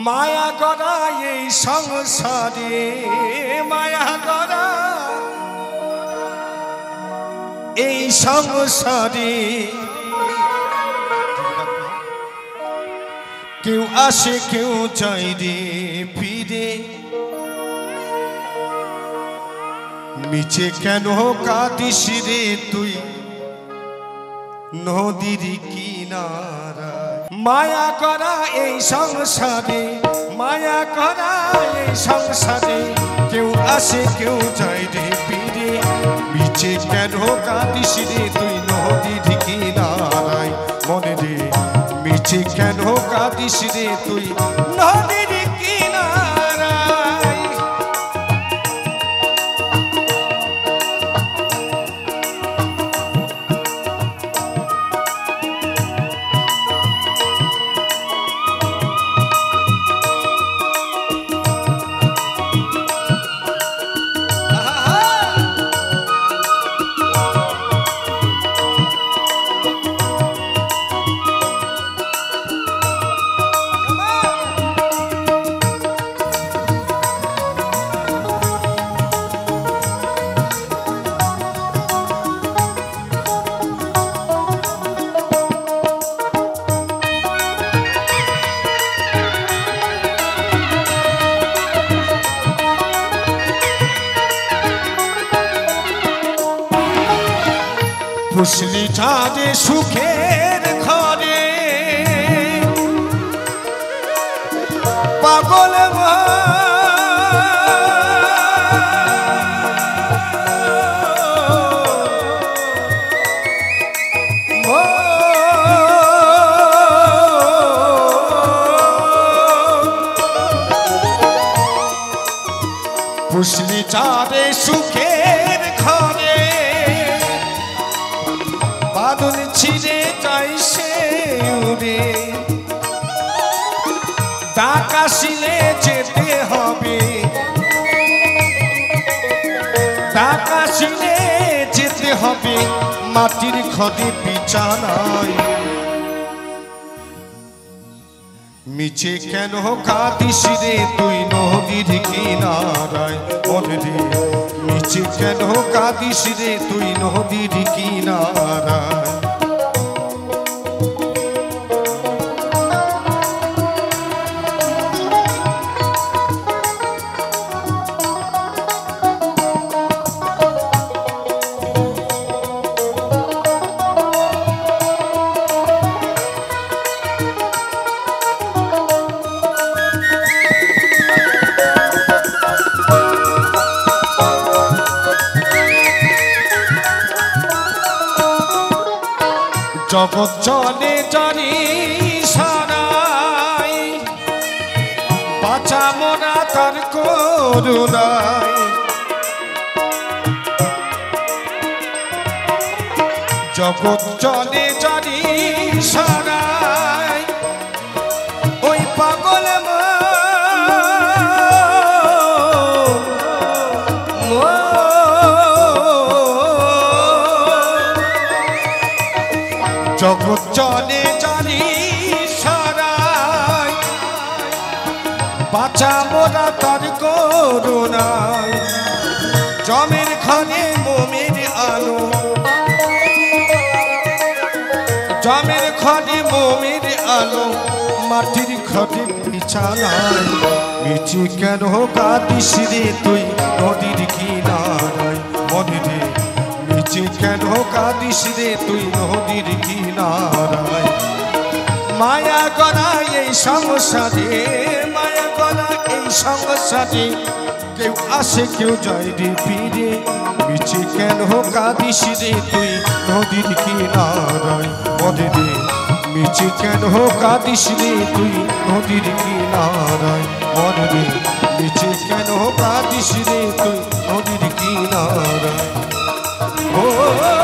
মায়া গড়া এই সংসারে মায়া গড়া এই সংসারে কেউ আসে কেউ যায় রে ফিরে মিছে কেন কাঁদিস রে তুই নদীর কিনারা মায়া করা এই সংসারে মায়া করা এই সংসারে কেউ আসে কেউ যায় রে ফিরে মিছে কেন কাঁদিস রে তুই নদীর কিনারায় মনে রে মিছে কেন কাঁদিস রে তুই নদীর কিনারায় পুষলি চাঁদে সুখের ঘরে পাগল পুষলি চাঁদে সুখের ঘরে বাদল ছিঁড়ে যাই সে উড়ে ডাক আসিলে যেতে হবে ডাক আসিলে যেতে হবে মাটির খদে বিছানায় মিছে কেন কাঁদিস রে তুই নদীর কিনারায় মনে রে মিছে কেন কাঁদিস রে তুই নদীর কিনারায় জগৎ চলে জানি সারাই বাঁচা মোরা তার করুণায় জগৎ চলে জানি সারাই ওই পাগল জগৎ চলে জানি সারাই বাঁচা মোরা তার করুণায় জমের ঘরে মোমের আলো জমের ঘরে মোমের আলো মাটির ঘরে বিছানায় মিছে কেন কাঁদিস রে তুই নদীর কিনারায় মনে রে মিছে কেন কাঁদিস রে তুই নদীর কিনারায় মায়া করা এই সংসারে মায়া করা এই সংসারে কেউ আসে কেউ যায় রে ফিরে মিছে কেন কাঁদিস রে তুই নদীর কিনারায় মনে রে মিছে কেন কাঁদিস রে তুই নদীর কিনারায় মনে রে মিছে কেন কাঁদিস রে তুই নদীর কিনারায় Oh